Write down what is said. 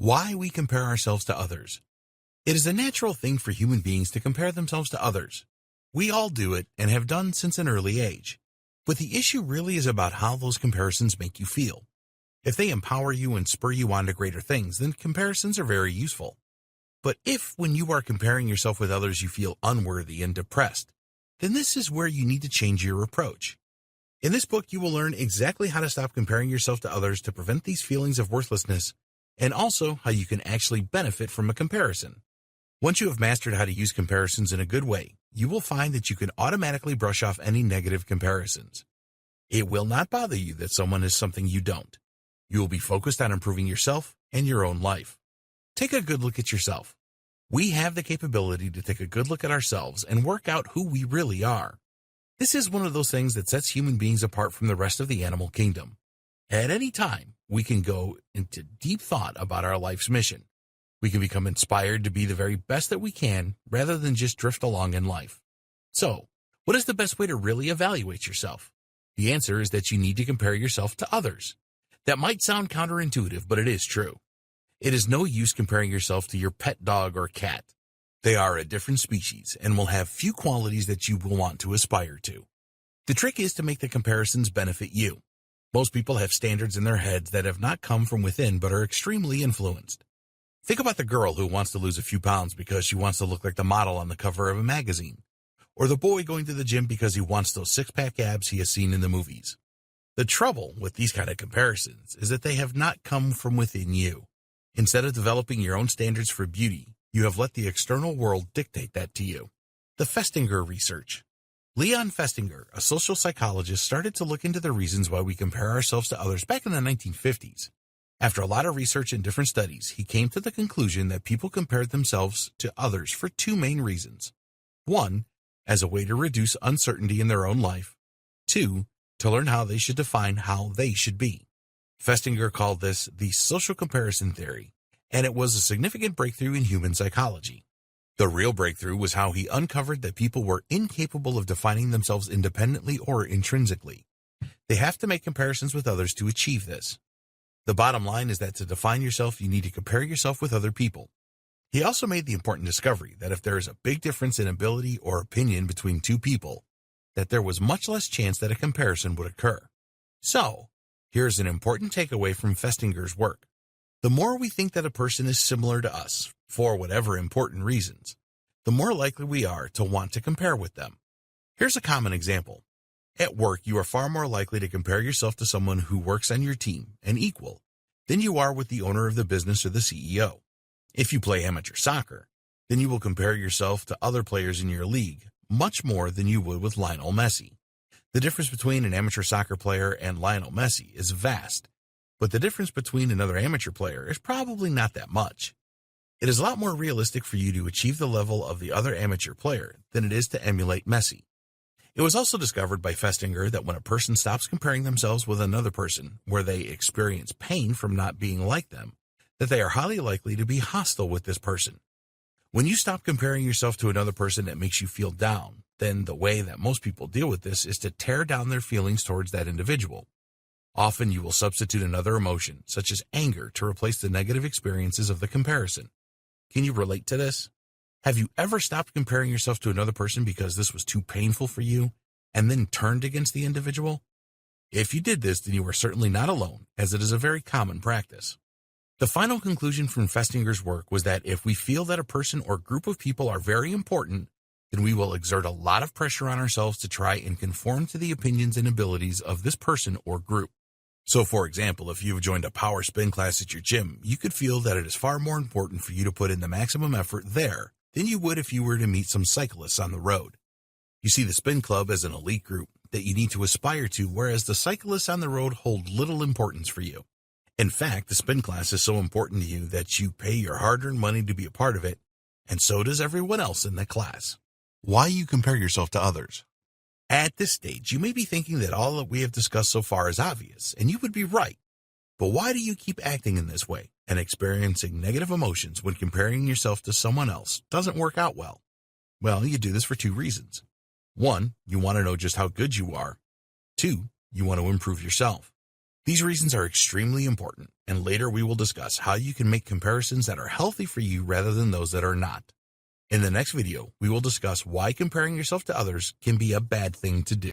Why we compare ourselves to others. It is a natural thing for human beings to compare themselves to others. We all do it and have done since an early age. But the issue really is about how those comparisons make you feel. If they empower you and spur you on to greater things, then comparisons are very useful. But if, when you are comparing yourself with others, you feel unworthy and depressed, then this is where you need to change your approach. In this book, you will learn exactly how to stop comparing yourself to others to prevent these feelings of worthlessness, and also how you can actually benefit from a comparison. Once you have mastered how to use comparisons in a good way, you will find that you can automatically brush off any negative comparisons. It will not bother you that someone is something you don't. You will be focused on improving yourself and your own life. Take a good look at yourself. We have the capability to take a good look at ourselves and work out who we really are. This is one of those things that sets human beings apart from the rest of the animal kingdom. At any time, we can go into deep thought about our life's mission. We can become inspired to be the very best that we can rather than just drift along in life. So, what is the best way to really evaluate yourself? The answer is that you need to compare yourself to others. That might sound counterintuitive, but it is true. It is no use comparing yourself to your pet dog or cat. They are a different species and will have few qualities that you will want to aspire to. The trick is to make the comparisons benefit you. Most people have standards in their heads that have not come from within but are extremely influenced. Think about the girl who wants to lose a few pounds because she wants to look like the model on the cover of a magazine, or the boy going to the gym because he wants those six-pack abs he has seen in the movies. The trouble with these kind of comparisons is that they have not come from within you. Instead of developing your own standards for beauty, you have let the external world dictate that to you. The Festinger Research. Leon Festinger, a social psychologist, started to look into the reasons why we compare ourselves to others back in the 1950s. After a lot of research and different studies, he came to the conclusion that people compared themselves to others for two main reasons. One, as a way to reduce uncertainty in their own life. Two, to learn how they should define how they should be. Festinger called this the social comparison theory, and it was a significant breakthrough in human psychology. The real breakthrough was how he uncovered that people were incapable of defining themselves independently or intrinsically. They have to make comparisons with others to achieve this. The bottom line is that to define yourself, you need to compare yourself with other people. He also made the important discovery that if there is a big difference in ability or opinion between two people, that there was much less chance that a comparison would occur. So, here's an important takeaway from Festinger's work. The more we think that a person is similar to us, for whatever important reasons, the more likely we are to want to compare with them. Here's a common example. At work, you are far more likely to compare yourself to someone who works on your team and equal than you are with the owner of the business or the CEO. If you play amateur soccer, then you will compare yourself to other players in your league much more than you would with Lionel Messi. The difference between an amateur soccer player and Lionel Messi is vast, but the difference between another amateur player is probably not that much. It is a lot more realistic for you to achieve the level of the other amateur player than it is to emulate Messi. It was also discovered by Festinger that when a person stops comparing themselves with another person where they experience pain from not being like them, that they are highly likely to be hostile with this person. When you stop comparing yourself to another person that makes you feel down, then the way that most people deal with this is to tear down their feelings towards that individual. Often you will substitute another emotion, such as anger, to replace the negative experiences of the comparison. Can you relate to this? Have you ever stopped comparing yourself to another person because this was too painful for you, and then turned against the individual? If you did this, then you are certainly not alone, as it is a very common practice. The final conclusion from Festinger's work was that if we feel that a person or group of people are very important, then we will exert a lot of pressure on ourselves to try and conform to the opinions and abilities of this person or group. So, for example, if you've joined a power spin class at your gym, you could feel that it is far more important for you to put in the maximum effort there than you would if you were to meet some cyclists on the road. You see the spin club as an elite group that you need to aspire to, whereas the cyclists on the road hold little importance for you. In fact, the spin class is so important to you that you pay your hard-earned money to be a part of it, and so does everyone else in the class. Why you compare yourself to others? At this stage, you may be thinking that all that we have discussed so far is obvious, and you would be right. But why do you keep acting in this way and experiencing negative emotions when comparing yourself to someone else doesn't work out well? Well, you do this for two reasons. One, you want to know just how good you are. Two, you want to improve yourself. These reasons are extremely important, and later we will discuss how you can make comparisons that are healthy for you rather than those that are not. In the next video, we will discuss why comparing yourself to others can be a bad thing to do.